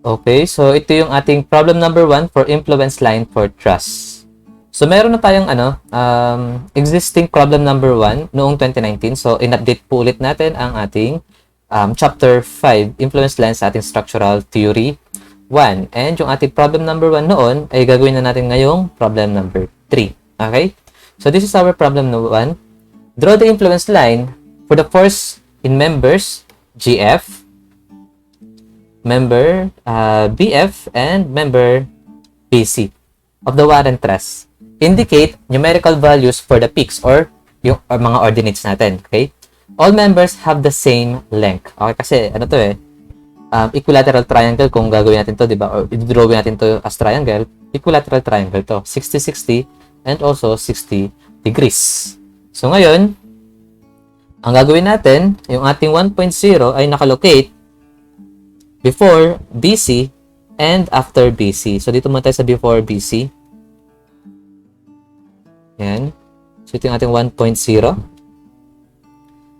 Okay, so ito yung ating problem number 1 for influence line for truss. So meron na tayong existing problem number 1 noong 2019. So in-update po ulit natin ang ating chapter 5, influence lines sa ating structural theory 1. And yung ating problem number 1 noon ay gagawin na natin ngayong problem number 3. Okay? So this is our problem number 1. Draw the influence line for the force in members GF, member BF, and member BC of the Warren truss. Indicate numerical values for the peaks or yung mga ordinates natin. Okay? All members have the same length. Okay, kasi ano to equilateral triangle kung gagawin natin to, di ba? Or i-drawing natin to as triangle, equilateral triangle to. 60-60 and also 60 degrees. So ngayon, ang gagawin natin, yung ating 1.0 ay nakalocate before BC and after BC. So dito muna tayo sa before BC. Yan. So ito yung ating 1.0.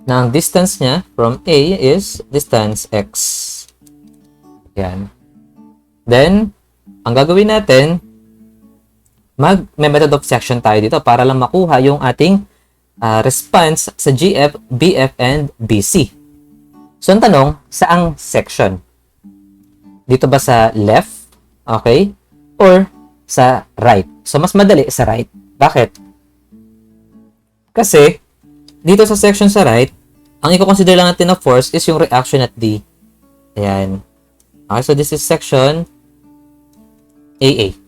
Na ang distance niya from A is distance x. Yan. Then, ang gagawin natin, may method of section tayo dito para lang makuha yung ating response sa GF, BF, and BC. So, ang tanong, saang section? Dito ba sa left? Okay? Or sa right? So, mas madali sa right. Bakit? Kasi, dito sa section sa right, ang i-consider lang natin na force is yung reaction at D. Ayan. Okay, so this is section AA.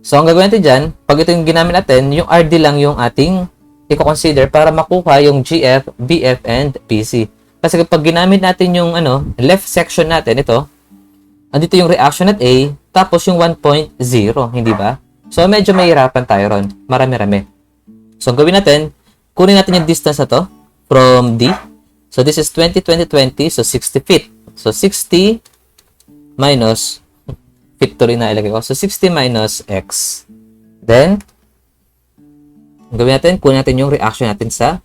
So, ang gagawin natin dyan, pag ito yung ginamit natin, yung RD lang yung ating i-consider para makuha yung GF, BF, and BC. Kasi kapag ginamit natin yung left section natin, ito, andito yung reaction at A, tapos yung 1.0, hindi ba? So, medyo mahirapan tayo ron. Marami-rami. So, ang gawin natin, kunin natin yung distance na to from D. So, this is 20, 20, 20. So, 60 feet. So, 60 minus, feet to rin na ilagay ko. So, 60 minus X. Then, ang gawin natin, kunin natin yung reaction natin sa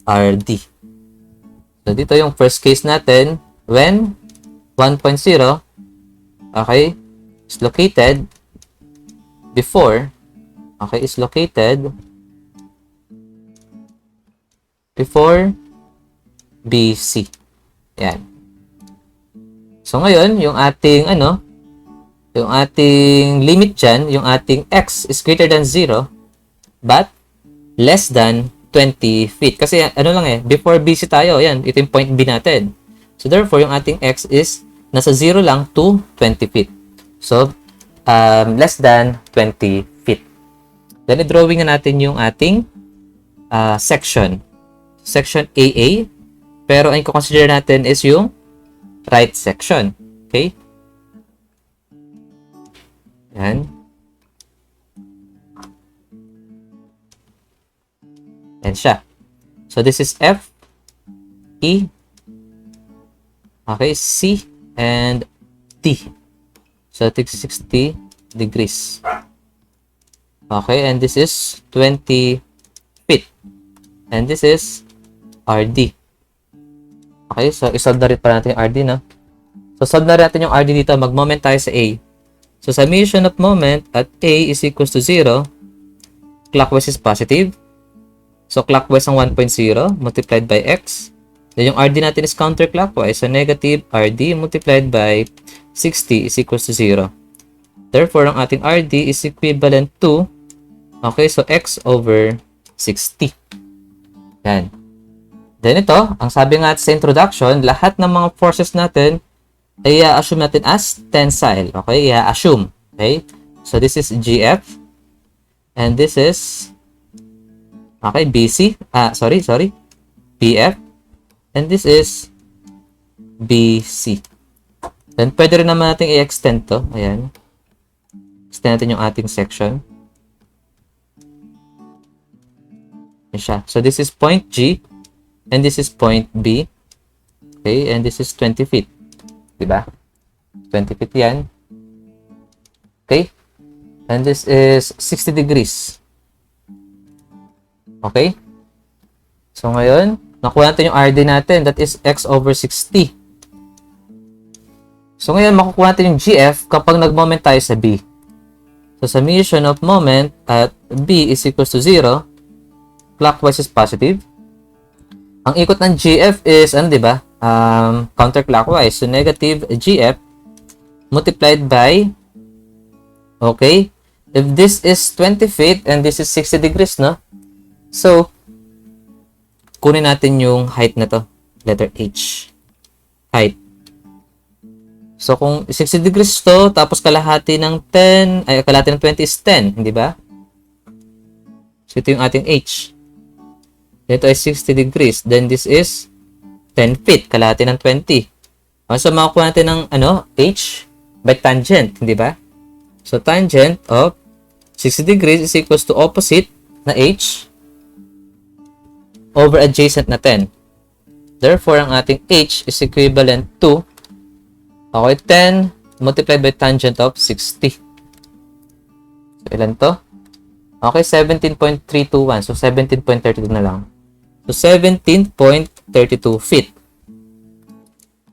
RD. So, dito yung first case natin, when 1.0, okay, is located before, okay, is located before BC. Yan. So, ngayon, yung ating, yung ating limit dyan, yung ating X is greater than 0, but less than 20 feet. Kasi, before BC tayo, yan, ito yung point B natin. So, therefore, yung ating X is nasa 0 lang to 20 feet. So, less than 20 feet. Then, i-drawing na natin yung ating section. Section AA. Pero, ang i-consider natin is yung right section. Okay? Yan. Yan siya. So, this is F, E, okay, C, and D. So, 60 degrees. Okay, and this is 20 feet. And this is RD. Okay, so isolve na rin pa natin yung RD, no? So, solve na rin natin yung RD dito. Mag-moment tayo sa A. So, summation of moment at A is equals to 0. Clockwise is positive. So, clockwise ang 1.0 multiplied by X. Then, yung RD natin is counterclockwise. So, negative RD multiplied by 60 is equals to 0. Therefore, ang ating RD is equivalent to, okay, so X over 60. Yan. Then, ito, ang sabi nga sa introduction, lahat ng mga forces natin ay assume natin as tensile. Okay, assume. Okay, so this is GF. And this is, okay, BC. BF. And this is BC. Then, pwede rin naman natin i-extend to. Ayan. Extend natin yung ating section. Ayan siya. So, this is point G. And this is point B. Okay, and this is 20 feet. Diba? 20 feet yan. Okay? And this is 60 degrees. Okay? So, ngayon, nakuha natin yung RD natin. That is X over 60. So, ngayon, makukuha natin yung GF kapag nag-moment tayo sa B. So, summation of moment at B is equals to 0. Clockwise is positive. Ang ikot ng GF is, ano, di ba? Counterclockwise. So, negative GF multiplied by, okay, if this is 20 feet and this is 60 degrees, no? So, kunin natin yung height na to. Letter H. Height. So, kung 60 degrees to, tapos kalahati ng 20 is 10, hindi ba? So, ito yung ating H. Ito ay 60 degrees. Then, this is 10 feet. Kalahati ng 20. So, makakuha natin ng, H by tangent, hindi ba? So, tangent of 60 degrees is equals to opposite na H over adjacent na 10. Therefore, ang ating H is equivalent to, okay, 10 multiplied by tangent of 60. So, ilan to? Okay, 17.321. So, 17.32 na lang. So, 17.32 feet.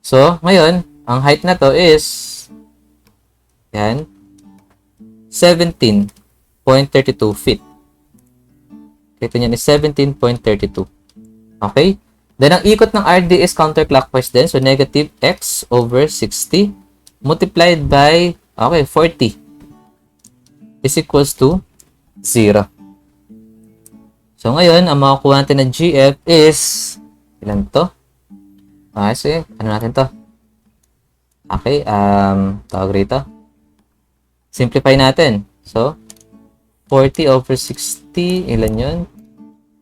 So, ngayon, ang height na to is, yan, 17.32 feet. Ito niyan is 17.32. Okay? Then, ang ikot ng RD is counterclockwise din. So, negative x over 60 multiplied by, okay, 40 is equals to 0. So, ngayon, ang makakuha natin na GF is, ilan to? Okay, so, ano natin to? Okay, tawag rito. Simplify natin. So, 40 over 60, ilan yun?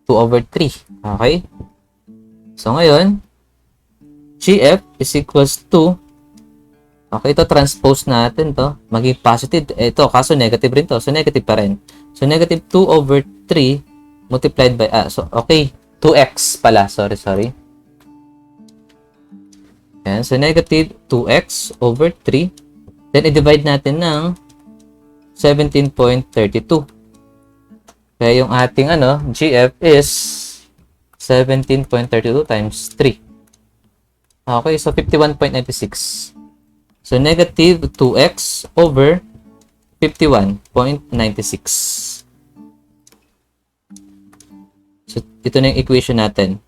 2 over 3. Okay? So, ngayon, GF is equals to, okay, ito transpose natin to. Maging positive. Ito, kaso negative rin to. So, negative pa rin. So, negative 2 over 3 multiplied by, so, okay, 2x pala. Sorry. Yan. So, negative 2x over 3. Then, i-divide natin ng 17.32. Kaya yung ating, GF is 17.32 times 3. Okay, so 51.96. So, negative 2x over 51.96. So, ito na yung equation natin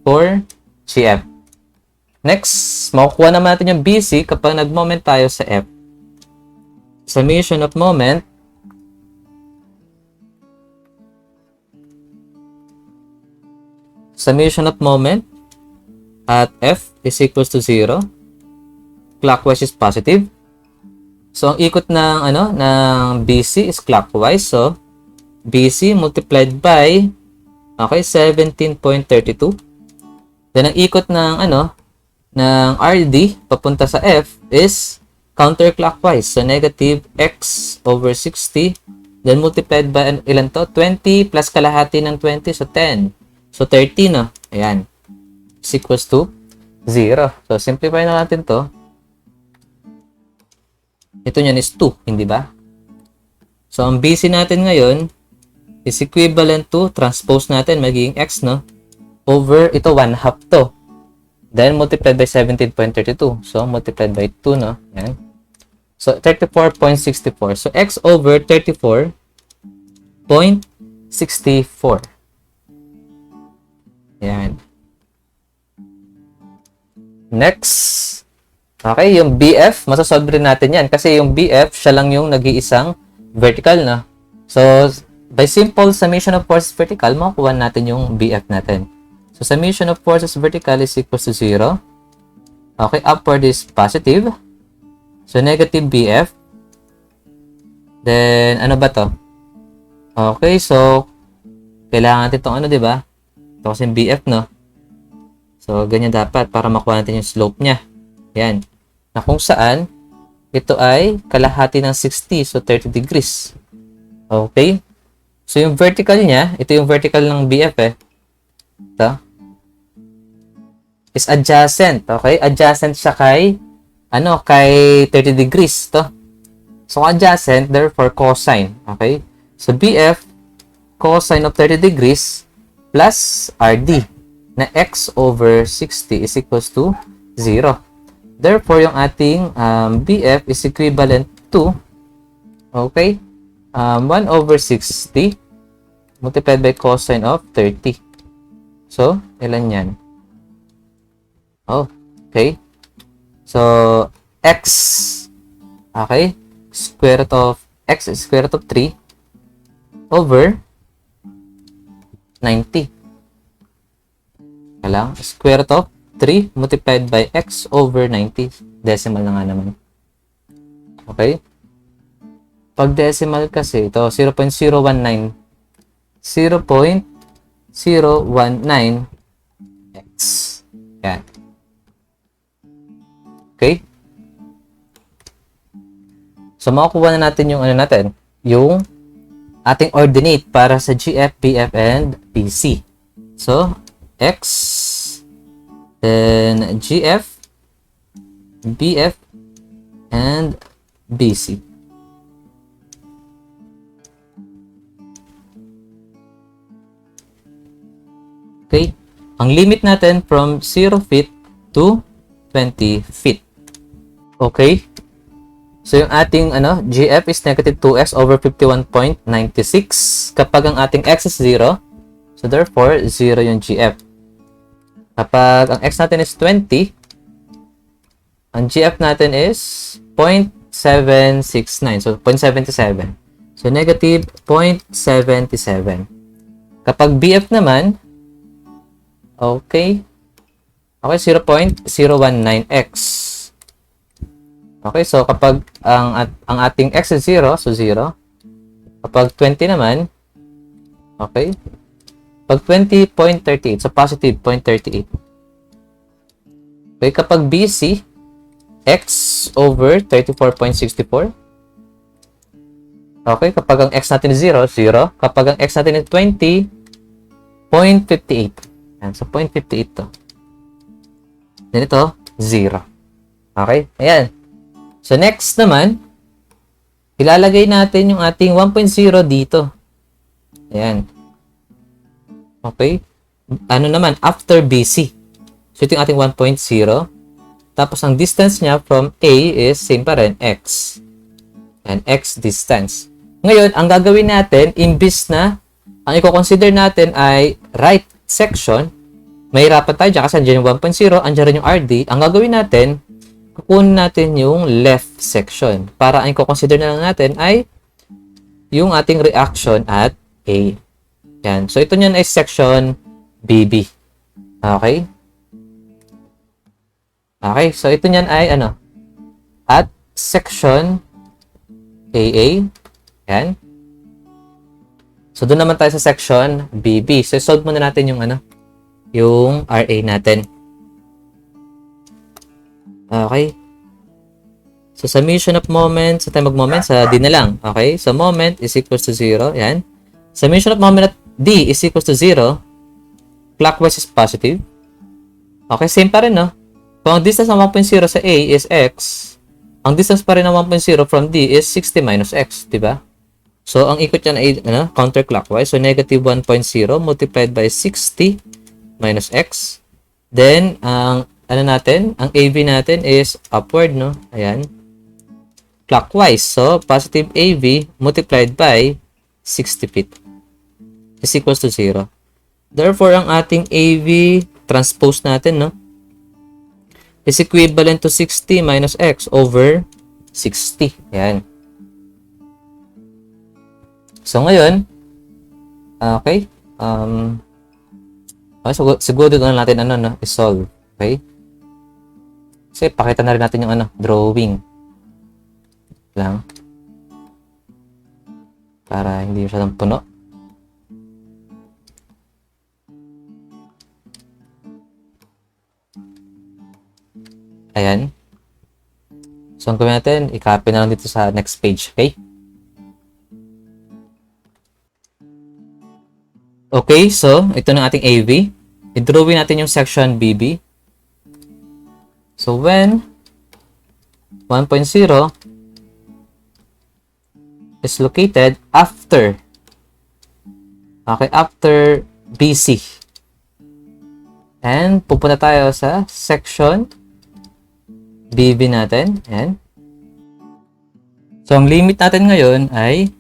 for GF. Next, makukuha naman natin yung BC kapag nag-moment tayo sa F. Summation of moment at F is equals to 0. Clockwise is positive. So, ang ikot ng, ng BC is clockwise. So, BC multiplied by, okay, 17.32. Then, ang ikot ng, ng RD papunta sa F is counterclockwise. So, negative x over 60. Then, multiplied by, ilan to? 20 plus kalahati ng 20. So, 10. So, 30, no? Ayan. Is equals to 0. So, simplify na natin to. Ito niyan is 2, hindi ba? So, ang BC natin ngayon is equivalent to, transpose natin, magiging x, no? Over, ito 1/2 to. Then, multiplied by 17.32. So, multiplied by 2, no? Yan. So, 34.64. So, x over 34.64. Yan. Next. Okay, yung BF, masasolve rin natin yan. Kasi yung BF, siya lang yung nag-iisang vertical, no? So, by simple summation of forces vertical, makukuha natin yung BF natin. So, summation of forces vertical is equals to 0. Okay, upward is positive. So, negative BF. Then, ano ba to? Okay, so, kailangan natin itong di ba? Ito kasi yung BF, no? So, ganyan dapat para makuha natin yung slope niya. Yan. Na kung saan, ito ay kalahati ng 60. So, 30 degrees. Okay? So, yung vertical niya, ito yung vertical ng BF, Ito. Is adjacent. Okay? Adjacent siya kay, kay 30 degrees. Ito. So, adjacent, therefore, cosine. Okay? So, BF, cosine of 30 degrees plus RD na x over 60 is equals to 0. Therefore, yung ating BF is equivalent to, okay, 1 over 60 multiplied by cosine of 30. So, ilan yan? Oh, okay. So, x, okay, square root of x is square root of 3 over 90. Kailang, square root of 3 multiplied by x over 90. Decimal na nga naman. Okay? Pag decimal kasi, ito, 0.019. 0.019x. Yan. Okay? So, makukuha na natin yung yung ating ordinate para sa GF, BF, and BC. So, X, then GF, BF, and BC. Okay? Ang limit natin from 0 feet to 20 feet. Okay? So, yung ating GF is negative 2x over 51.96. Kapag ang ating x is 0, so therefore, 0 yung GF. Kapag ang x natin is 20, ang GF natin is 0.769. So, 0.77. So, negative 0.77. Kapag BF naman, okay, 0.019x. Okay, so kapag ang ating x is 0, so 0. Kapag 20 naman, okay, pag 20, 0.38, so positive 0.38. Okay, kapag BC, x over 34.64. Okay, kapag ang x natin is 0, 0. Kapag ang x natin is 20, 0.58. Yan, so 0.58 to. Then ito, 0. Okay, ayan. So, next naman, ilalagay natin yung ating 1.0 dito. Ayan. Okay. Ano naman, after BC. So, ito yung ating 1.0. Tapos, ang distance niya from A is same pa rin, x. And x distance. Ngayon, ang gagawin natin, imbis na, ang i-consider natin ay right section, mahirapan tayo dyan kasi andyan yung 1.0, andyan rin yung RD. Ang gagawin natin, kukunin natin yung left section. Para ang i-consider na lang natin ay yung ating reaction at A. Yan. So, ito nyan ay section BB. Okay? Okay. So, ito nyan ay at section AA. Yan. So, doon naman tayo sa section BB. So, solve muna natin yung yung RA natin. Okay. So, summation of moments. Sa tayo mag-moment, sa D na lang. Okay. So, moment is equals to 0. Yan. Summation of moment at D is equals to 0. Clockwise is positive. Okay. Same pa rin, no? Kung ang distance ng 1.0 sa A is x, ang distance pa rin ng 1.0 from D is 60 minus x. Diba? So, ang ikot yan ay counterclockwise. So, negative 1.0 multiplied by 60 minus x. Then, ang natin, ang AV natin is upward, no? Ayan. Clockwise. So, positive AV multiplied by 60 feet is equals to 0. Therefore, ang ating AV transpose natin, no? Is equivalent to 60 minus x over 60. Ayan. So, ngayon, okay. Okay, so, siguro dito na natin, i-solve. Okay. Kasi pakita na rin natin yung drawing lang para hindi masyadong puno. Ayan. So, ang gawin natin, i-copy na lang dito sa next page. Okay? Okay, so, ito na ating AV. I-drawing natin yung section BB. So, when 1.0 is located after BC. And pupunta tayo sa section BV natin. Yan. So, ang limit natin ngayon ay,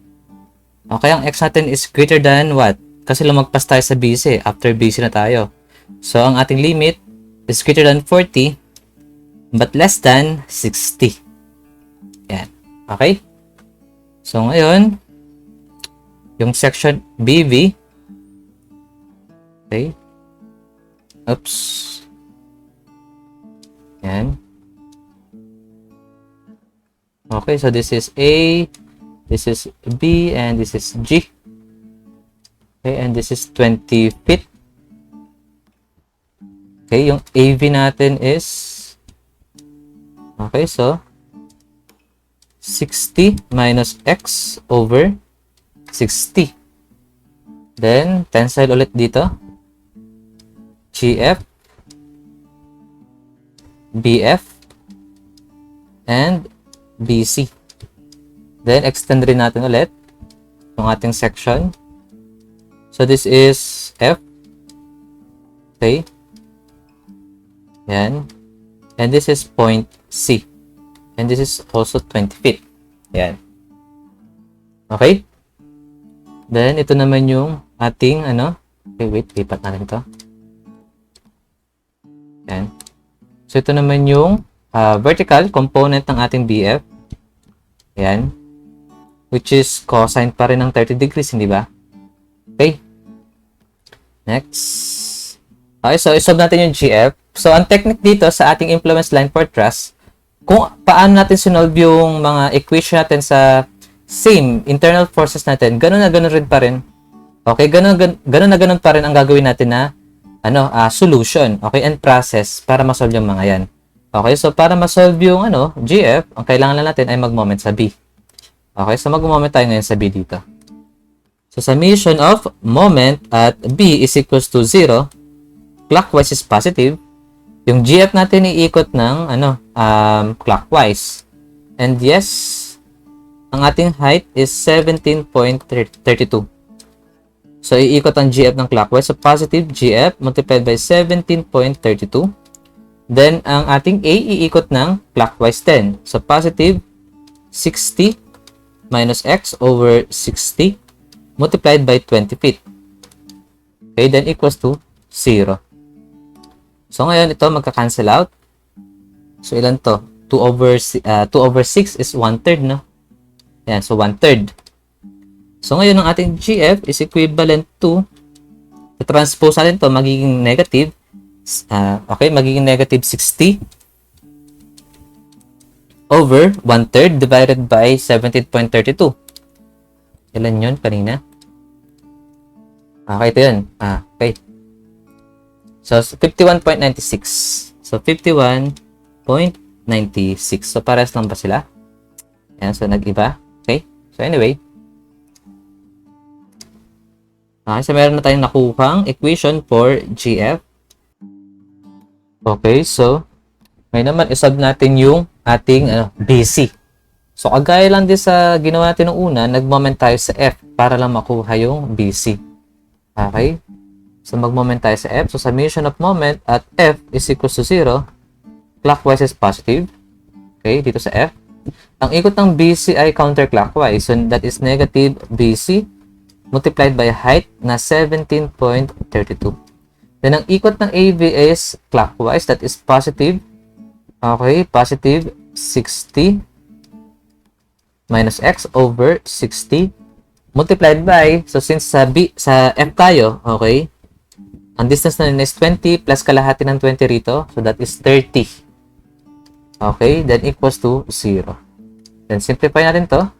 okay, ang x natin is greater than what? Kasi lumagpas tayo sa BC. After BC na tayo. So, ang ating limit is greater than 40 but less than 60. Yan. Okay? So, ngayon, yung section BV. Okay. Oops. Yan. Okay, so this is A, this is B, and this is G. Okay, and this is 20 feet. Okay, yung AV natin is, okay, so 60 minus X over 60. Then, tensile ulit dito. GF, BF, and BC. Then, extend rin natin ulit yung ating section. So, this is F. Okay. Yan. And this is point C. And this is also 20 feet. Yan. Okay. Then, ito naman yung ating, okay, wait, lipat natin ito. Yan. So, ito naman yung vertical component ng ating BF. Yan. Which is cosine pa rin ng 30 degrees, hindi ba? Okay. Next. Okay, so isolve natin yung GF. So, ang technique dito sa ating implements line for truss, kung paano natin sinolve yung mga equation natin sa same internal forces natin, ganun na ganun rin pa rin. Okay, ganun na ganun pa rin ang gagawin natin na solution, okay, and process para ma-solve yung mga yan. Okay, so para ma-solve yung GF, ang kailangan lang natin ay mag-moment sa B. Okay, so mag-moment tayo ngayon sa B dito. So summation of moment at B is equals to 0. Clockwise is positive. Yung GF natin iikot ng clockwise. And yes, ang ating height is 17.32. So iikot ang GF ng clockwise. So positive GF multiplied by 17.32. Then ang ating A iikot ng clockwise 10. So positive 60 minus X over 60 multiplied by 20 feet. Okay, then equals to 0. So, ngayon, ito magka-cancel out. So, ilan to? 2 over 6 is 1/3, no? Yan, so 1/3. So, ngayon, ang ating GF is equivalent to, transpose natin to, magiging negative, okay, magiging negative 60 over 1/3 divided by 17.32. Ilan yun kanina? Okay, ito yun. Okay. So, 51.96. So, 51.96. So, pares lang ba sila? Ayan, so nag-iba. Okay. So, anyway. Okay, so meron na tayong nakuhang equation for GF. Okay, so, may naman isolve natin yung ating BC. So, kagaya lang din sa ginawa natin nung una, nag-moment tayo sa F para lang makuha yung BC. Okay? So, mag-moment tayo sa F. So, summation of moment at F is equals to 0. Clockwise is positive. Okay? Dito sa F. Ang ikot ng BC ay counterclockwise. So, that is negative BC multiplied by height na 17.32. Then, ang ikot ng AB is clockwise. That is positive. Okay? Positive 60 minus X over 60 multiplied by, so since sa F tayo, okay, ang distance na is 20 plus kalahati ng 20 rito, so that is 30. Okay, then equals to 0. Then simplify natin to.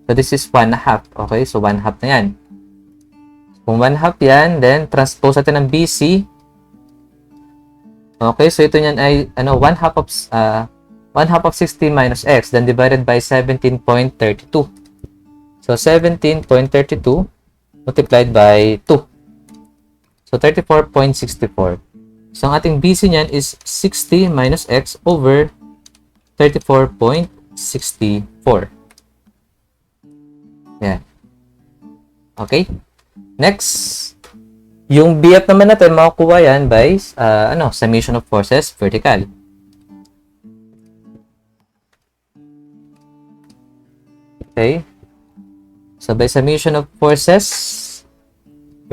So this is 1/2. Okay, so 1/2 na yan. Kung 1/2 yan, then transpose natin ng BC. Okay, so ito niyan ay 1/2 of 60 minus X, then divided by 17.32. So, 17.32 multiplied by 2. So, 34.64. So, ang ating BC niyan is 60 minus X over 34.64. Yan. Okay? Next, yung BF naman natin, makukuha yan by summation of forces vertical. Okay? So, by summation of forces,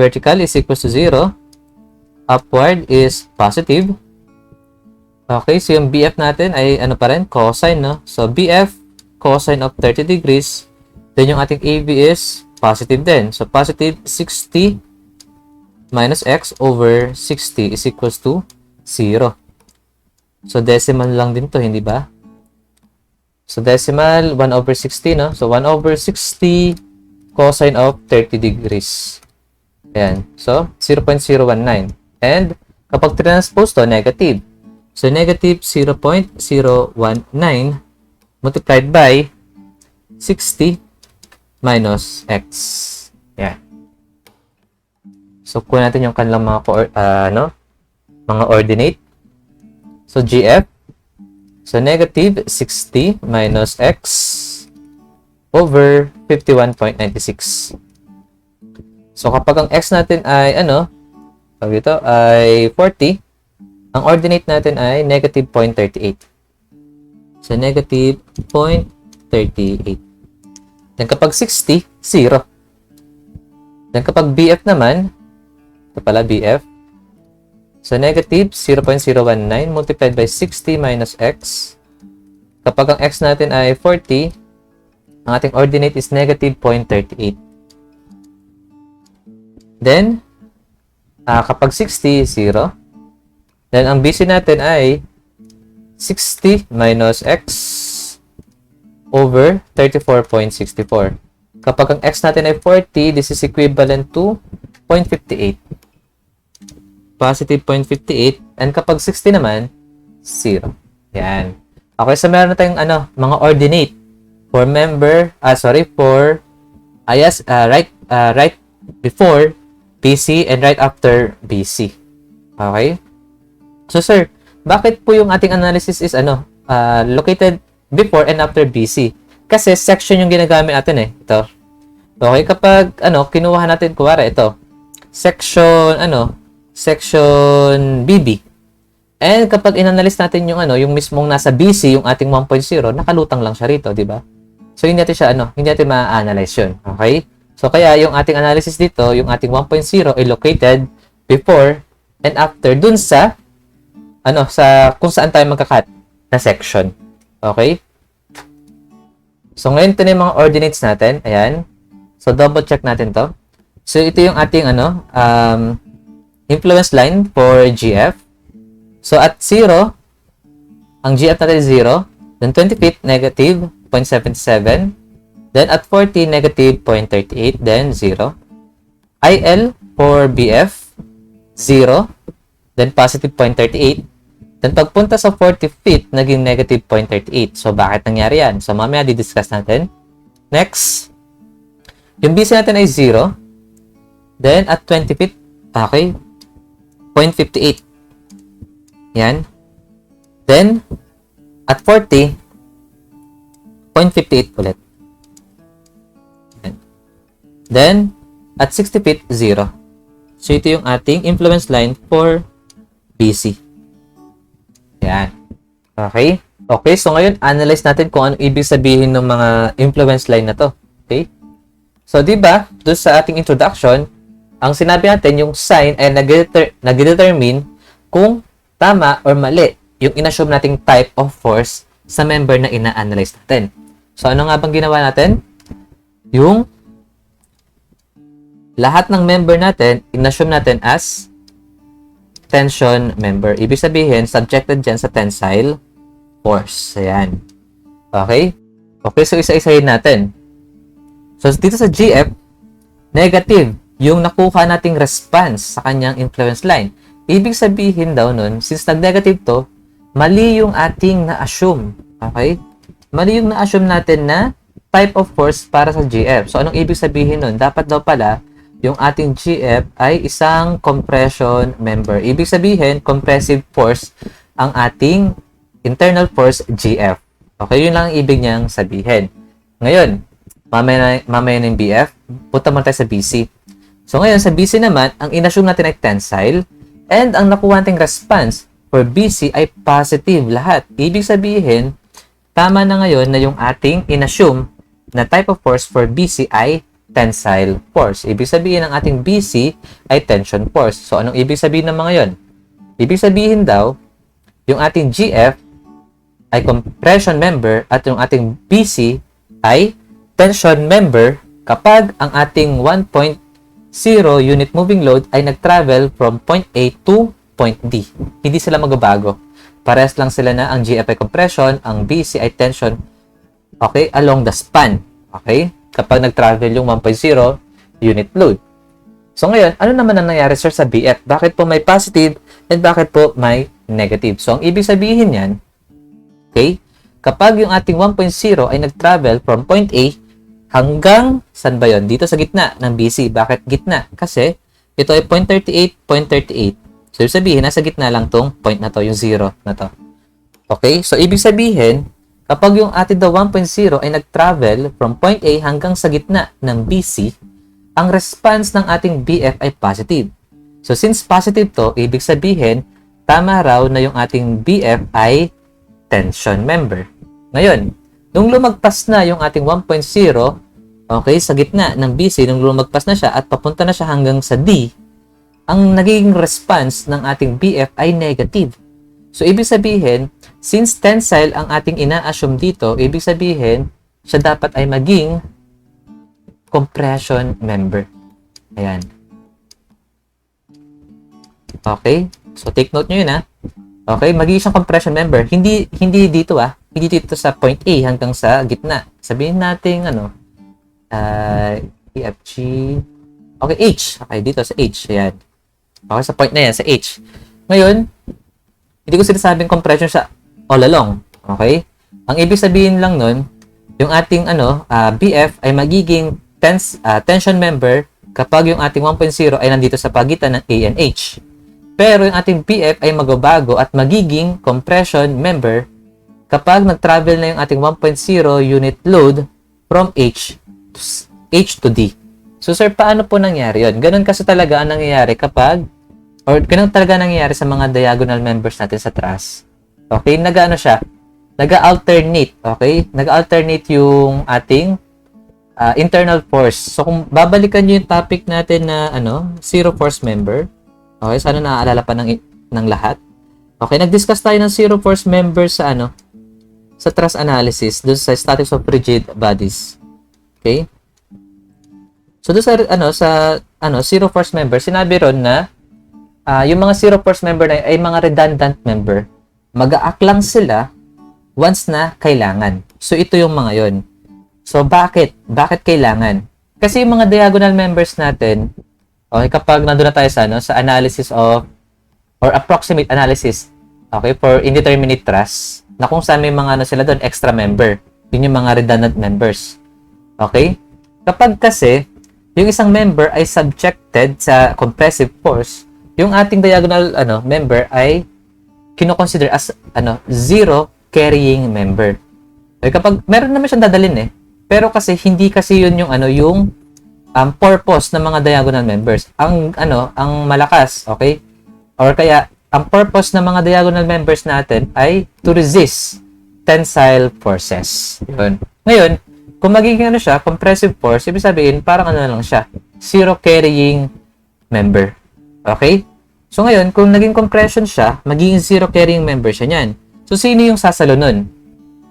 vertical is equals to 0. Upward is positive. Okay, so yung BF natin ay ano pa rin? Cosine, no? So, BF, cosine of 30 degrees. Then yung ating AB is positive din. So, positive 60 minus x over 60 is equals to 0. So, decimal lang din to, hindi ba? So, decimal, 1 over 60, no? So, 1 over 60 cosine of 30 degrees. Ayan. So, 0.019. And, kapag transpose to, negative. So, negative 0.019 multiplied by 60 minus x. Ayan. So, kuha natin yung kanilang mga, mga ordinate. So, GF. So, negative 60 minus x over 51.96. So, kapag ang x natin ay, ay 40, ang ordinate natin ay negative 0.38. So, negative 0.38. Then, kapag 60, 0. Then, kapag BF naman, ito pala BF. So, negative 0.019 multiplied by 60 minus x. Kapag ang x natin ay 40, ang ating ordinate is negative 0.38. Then, kapag 60, 0. Then, ang BC natin ay 60 minus x over 34.64. Kapag ang x natin ay 40, this is equivalent to 0.58. Positive 0.58. And kapag 60 naman, 0. Yan. Okay, so meron na tayong mga ordinate for member, right before BC and right after BC. Okay? So, sir, bakit po yung ating analysis is located before and after BC? Kasi section yung ginagamit natin eh. Ito. Okay, kapag kinuha natin kuwari ito. Section BB. And kapag inanalyze natin yung mismong nasa BC, yung ating 1.0, nakalutang lang siya rito, di ba? So, hindi natin ma-analyze yun. Okay? So, kaya yung ating analysis dito, yung ating 1.0 ay located before and after dun sa kung saan tayo magka-cut na section. Okay? So, ngayon ito na yung mga ordinates natin. Ayan. So, double check natin to. So, ito yung ating influence line for GF. So, at 0, ang GF natin is 0. Then, 20 feet, negative 0.77. Then, at 40, negative 0.38. Then, 0. IL for BF, 0. Then, positive 0.38. Then, pagpunta sa 40 feet, naging negative 0.38. So, bakit nangyari yan? So, mamaya di-discuss natin. Next, yung BC natin ay 0. Then, at 20 feet, okay, 0.58. Yan. Then, at 40, 0.58 ulit. Yan. Then, at 60 feet, 0. So, ito yung ating influence line for BC. Yan. Okay? Okay, so ngayon, analyze natin kung ano ibig sabihin ng mga influence line na to. Okay? So, di ba, doon sa ating introduction, ang sinabi natin, yung sign ay nag-determine kung tama or mali yung inassume nating type of force sa member na ina-analyze natin. So, ano nga bang ginawa natin? Yung lahat ng member natin, inassume natin as tension member. Ibig sabihin, subjected dyan sa tensile force. Ayan. Okay? Okay, so isa-isahin natin. So, dito sa GF, negative yung nakuha nating response sa kanyang influence line. Ibig sabihin daw nun, since nag-negative to, mali yung ating na-assume. Okay? Mali yung na-assume natin na type of force para sa GF. So, anong ibig sabihin nun? Dapat daw pala, yung ating GF ay isang compression member. Ibig sabihin, compressive force ang ating internal force GF. Okay, yun lang ang ibig niyang sabihin. Ngayon, mamaya na yung BF, punta mo tayo sa BC. So ngayon, sa BC naman, ang inassume natin ay tensile, and ang nakuha nating response for BC ay positive lahat. Ibig sabihin, tama na ngayon na yung ating inassume na type of force for BC ay tensile force. Ibig sabihin ng ating BC ay tension force. So, anong ibig sabihin ng mga yon? Ibig sabihin daw, yung ating GF ay compression member at yung ating BC ay tension member kapag ang ating 1.0 unit moving load ay nag-travel from point A to point D. Hindi sila magbabago. Parehas lang sila na ang GF ay compression, ang BC ay tension, okay, along the span. Okay? Kapag nag-travel yung 1.0 unit load. So ngayon, ano naman ang nangyari sir sa BF? Bakit po may positive and bakit po may negative? So ang ibig sabihin yan, okay, kapag yung ating 1.0 ay nag-travel from point A hanggang, saan ba yun? Dito sa gitna ng BC. Bakit gitna? Kasi ito ay 0.38. So ibig sabihin, nasa gitna lang tong point na to, yung 0 na to. Okay? So ibig sabihin, kapag yung ating 1.0 ay nag-travel from point A hanggang sa gitna ng BC, ang response ng ating BF ay positive. So since positive to, ibig sabihin, tama raw na yung ating BF ay tension member. Ngayon, nung lumagpas na yung ating 1.0, okay, sa gitna ng BC, nung lumagpas na siya at papunta na siya hanggang sa D, ang naging response ng ating BF ay negative. So, ibig sabihin, since tensile ang ating ina-assume dito, ibig sabihin, siya dapat ay maging compression member. Ayan. Okay? So, take note nyo yun, ha? Okay? Magiging siyang compression member. Hindi dito, Hindi dito sa point A hanggang sa gitna. Sabihin natin, EFG. Okay, H. Okay, dito sa H. Ayan. Okay, sa point na yan, sa H. Ngayon, hindi ko sinasabing compression siya all along. Okay? Ang ibig sabihin lang nun, yung ating BF ay magiging tension member kapag yung ating 1.0 ay nandito sa pagitan ng A and H. Pero yung ating BF ay magbabago at magiging compression member kapag nag-travel na yung ating 1.0 unit load from H to D. So, sir, paano po nangyari yun? Ganun kasi talaga ang nangyayari ganun talaga nangyayari sa mga diagonal members natin sa truss. Okay? Nag-alternate. Okay? Nag-alternate yung ating internal force. So, kung babalikan nyo yung topic natin na zero force member. Okay? Sana naaalala pa ng lahat. Okay? Nag-discuss tayo ng zero force member sa sa truss analysis, doon sa statics of rigid bodies. Okay? So, doon sa zero force member, sinabi ron na yung mga zero force member na ay mga redundant member. Mag-a-act lang sila once na kailangan. So, ito yung mga yon. So, bakit? Bakit kailangan? Kasi yung mga diagonal members natin, okay, kapag nandun na tayo sa analysis of or approximate analysis, okay, for indeterminate truss, na kung saan may mga sila doon, extra member. Yun yung mga redundant members. Okay? Kapag kasi, yung isang member ay subjected sa compressive force, yung ating diagonal member ay kino-consider as zero carrying member. Okay, kapag meron naman siyang dadalhin pero kasi hindi kasi yun yung purpose ng mga diagonal members. Ang malakas, okay? Or kaya ang purpose ng mga diagonal members natin ay to resist tensile forces. Yun. Ngayon, kung magiging siya, compressive force, ibig sabihin, parang lang siya, zero carrying member. Okay? So ngayon, kung naging compression siya, magiging zero carrying member siya niyan. So, sino yung sasalo nun?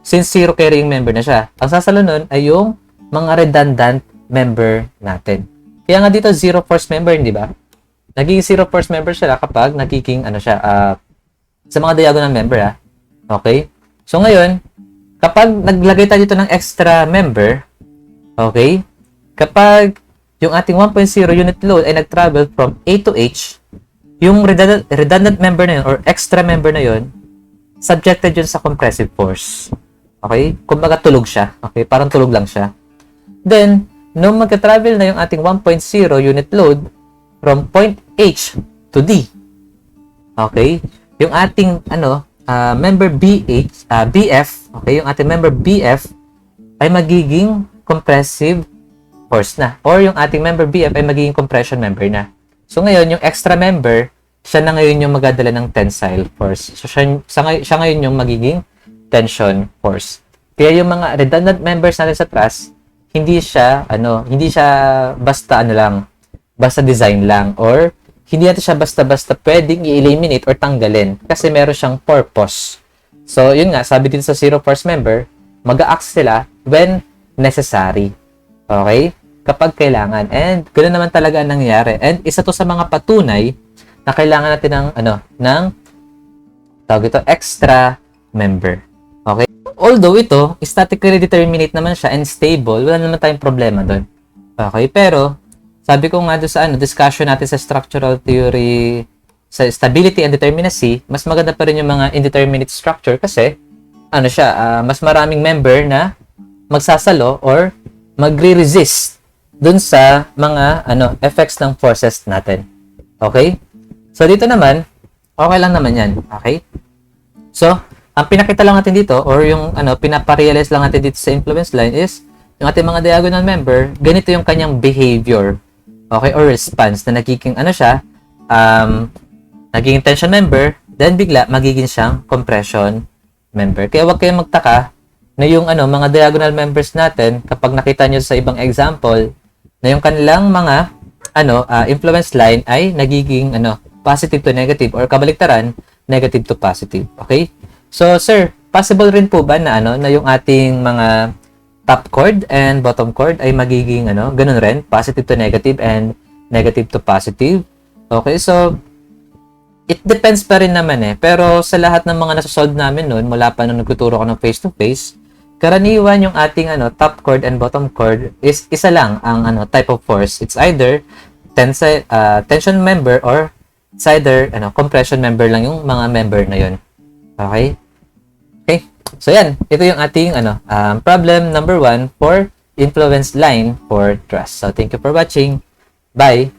Since zero carrying member na siya, ang sasalo nun ay yung mga redundant member natin. Kaya nga dito, zero force member, hindi ba? Nagiging zero force member siya kapag nagiging sa mga diagonal member, Okay? So ngayon, kapag naglagay tayo dito ng extra member, okay? Kapag yung ating 1.0 unit load ay nag-travel from A to H, yung redundant member na yun or extra member na yun, subjected yun sa compressive force. Okay? Kumbaga tulog siya. Okay? Parang tulog lang siya. Then, nung magka-travel na yung ating 1.0 unit load from point H to D. Okay? Yung ating member BF, okay, yung ating member BF ay magiging compressive force na. Or yung ating member BF ay magiging compression member na. So ngayon, yung extra member, siya na ngayon yung magdadala ng tensile force. So siya ngayon yung magiging tension force. Kaya yung mga redundant members natin sa truss, hindi siya basta basta design lang, or hindi natin siya basta-basta pwedeng i-eliminate or tanggalin kasi meron siyang purpose. So, yun nga, sabi dito sa zero force member, mag-a-act sila when necessary. Okay? Kapag kailangan. And ganoon naman talaga ang nangyayari. And isa to sa mga patunay na kailangan natin ng tawag ito, extra member. Okay? Although ito, statically determinate naman siya and stable, wala naman tayong problema doon. Okay? Pero, sabi ko nga doon sa discussion natin sa structural theory, sa stability and determinacy, mas maganda pa rin yung mga indeterminate structure kasi, mas maraming member na magsasalo or magre-resist dun sa mga effects ng forces natin. Okay? So, dito naman, okay lang naman yan. Okay? So, ang pinakita lang natin dito or yung pinaparealize lang natin dito sa influence line is yung ating mga diagonal member, ganito yung kanyang behavior. Okay? Or response na nagiging nagiging tension member, then bigla magiging siyang compression member. Kaya huwag kayong magtaka na yung mga diagonal members natin, kapag nakita nyo sa ibang example, na yung kanilang mga influence line ay nagiging positive to negative or kabaliktaran, negative to positive. Okay? So, sir, possible rin po ba na na yung ating mga top chord and bottom chord ay magiging ganun rin, positive to negative and negative to positive? Okay, so it depends pa rin naman pero sa lahat ng mga nasa-solve namin noon, mula pa nung nagtuturo ko ng face-to-face, karaniwan yung ating top chord and bottom chord is isa lang ang type of force. It's either tension member or it's either compression member lang yung mga member na yun. Okay? Okay. So yan, ito yung ating problem number 1 for influence line for trust. So thank you for watching. Bye.